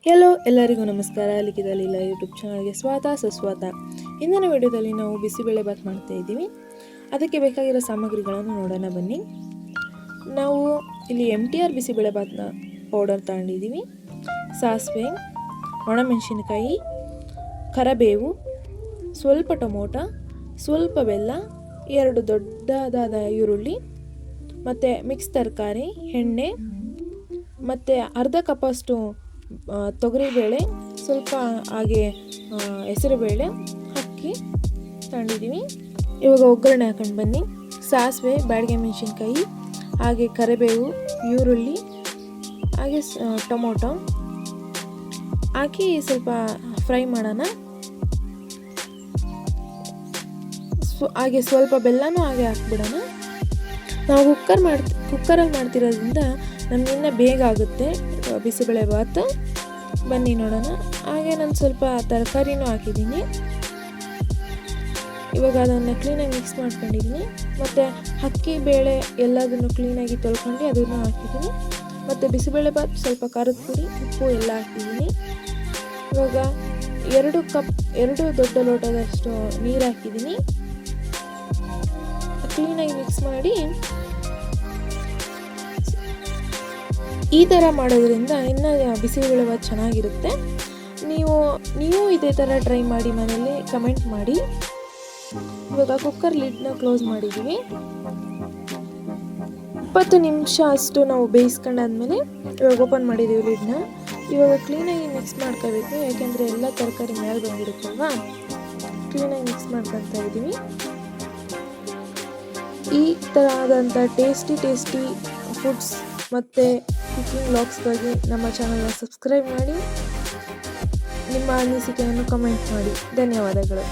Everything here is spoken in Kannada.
ಎಲ್ಲರಿಗೂ ನಮಸ್ಕಾರ. ಲಿಖಿತ ಲೀಲಾ ಯೂಟ್ಯೂಬ್ ಚಾನಲ್ಗೆ ಸುಸ್ವಾಗತ. ಇಂದಿನ ವಿಡಿಯೋದಲ್ಲಿ ನಾವು ಬಿಸಿಬೇಳೆ ಬಾತ್ ಮಾಡ್ತಾ ಇದ್ದೀವಿ. ಅದಕ್ಕೆ ಬೇಕಾಗಿರೋ ಸಾಮಗ್ರಿಗಳನ್ನು ನೋಡೋಣ ಬನ್ನಿ. ನಾವು ಇಲ್ಲಿ MTR ಬಿಸಿಬೇಳೆ ಬಾತ್ನ ಪೌಡರ್ ತಗೊಂಡಿದ್ದೀವಿ. ಸಾಸಿವೆ, ಒಣಮೆಣಸಿನಕಾಯಿ, ಕರಿಬೇವು, ಸ್ವಲ್ಪ ಟೊಮೊಟೊ, ಸ್ವಲ್ಪ ಬೆಲ್ಲ, 2 ದೊಡ್ಡದಾದ ಈರುಳ್ಳಿ, ಮತ್ತು ಮಿಕ್ಸ್ ತರಕಾರಿ, ಎಣ್ಣೆ, ಮತ್ತು ಅರ್ಧ ಕಪ್ಪಷ್ಟು ತೊಗರಿಬೇಳೆ, ಸ್ವಲ್ಪ ಹಾಗೆ ಹೆಸರುಬೇಳೆ ಹಾಕಿ ತಗೊಂಡಿದ್ದೀವಿ. ಇವಾಗ ಒಗ್ಗರಣೆ ಹಾಕೊಂಡು ಬನ್ನಿ. ಸಾಸಿವೆ, ಬ್ಯಾಡಗೆ ಮೆಣಸಿನ್ಕಾಯಿ, ಹಾಗೆ ಕರಿಬೇವು, ಈರುಳ್ಳಿ, ಹಾಗೆ ಟೊಮೊಟೊ ಹಾಕಿ ಸ್ವಲ್ಪ ಫ್ರೈ ಮಾಡೋಣ. ಹಾಗೆ ಸ್ವಲ್ಪ ಬೆಲ್ಲನೂ ಹಾಗೆ ಹಾಕ್ಬಿಡೋಣ. ನಾವು ಕುಕ್ಕರಲ್ಲಿ ಮಾಡ್ತಿರೋದ್ರಿಂದ ನಮಗಿನ್ನ ಬೇಗ ಆಗುತ್ತೆ ಬಿಸಿಬೇಳೆ ಬಾತ್. ಬನ್ನಿ ನೋಡೋಣ. ಹಾಗೆ ನಾನು ಸ್ವಲ್ಪ ತರಕಾರಿನೂ ಹಾಕಿದ್ದೀನಿ. ಇವಾಗ ಅದನ್ನು ಕ್ಲೀನಾಗಿ ಮಿಕ್ಸ್ ಮಾಡ್ಕೊಂಡಿದ್ದೀನಿ. ಮತ್ತು ಅಕ್ಕಿ ಬೇಳೆ ಎಲ್ಲದನ್ನು ಕ್ಲೀನಾಗಿ ತೊಳ್ಕೊಂಡು ಅದನ್ನು ಹಾಕಿದ್ದೀನಿ. ಮತ್ತು ಬಿಸಿಬೇಳೆ ಬಾತ್ ಸ್ವಲ್ಪ ಖಾರದ ಪುಡಿ, ಉಪ್ಪು ಎಲ್ಲ ಹಾಕಿದ್ದೀನಿ. ಇವಾಗ 2 ದೊಡ್ಡ ಲೋಟದಷ್ಟು ನೀರು ಹಾಕಿದ್ದೀನಿ. ಕ್ಲೀನಾಗಿ ಮಿಕ್ಸ್ ಮಾಡಿ ಈ ಥರ ಮಾಡೋದ್ರಿಂದ ಇನ್ನೂ ಬಿಸಿಬೇಳೆ ಬಾತ್ ಚೆನ್ನಾಗಿರುತ್ತೆ. ನೀವು ಇದೇ ಥರ ಟ್ರೈ ಮಾಡಿ ಮನೇಲಿ ಕಮೆಂಟ್ ಮಾಡಿ. ಇವಾಗ ಕುಕ್ಕರ್ ಲಿಡ್ನ ಕ್ಲೋಸ್ ಮಾಡಿದ್ದೀವಿ. 20 ನಿಮಿಷ ಅಷ್ಟು ನಾವು ಬೇಯಿಸ್ಕೊಂಡಾದ್ಮೇಲೆ ಇವಾಗ ಓಪನ್ ಮಾಡಿದ್ದೀವಿ ಲಿಡ್ನ. ಇವಾಗ ಕ್ಲೀನಾಗಿ ಮಿಕ್ಸ್ ಮಾಡ್ಕೋಬೇಕು, ಯಾಕೆಂದರೆ ಎಲ್ಲ ತರಕಾರಿ ಮೇಲೆ ಬಂದಿರುತ್ತಲ್ವಾ. ಕ್ಲೀನಾಗಿ ಮಿಕ್ಸ್ ಮಾಡ್ಕೊತಾ ಇದ್ದೀವಿ. ಈ ಥರ ಆದಂಥ ಟೇಸ್ಟಿ ಫುಡ್ಸ್ ಮತ್ತು ಕುಕಿಂಗ್ ವ್ಲಾಗ್ಸ್ಗಾಗಿ ನಮ್ಮ ಚಾನಲ್ನ ಸಬ್ಸ್ಕ್ರೈಬ್ ಮಾಡಿ. ನಿಮ್ಮ ಅನಿಸಿಕೆಯನ್ನು ಕಮೆಂಟ್ ಮಾಡಿ. ಧನ್ಯವಾದಗಳು.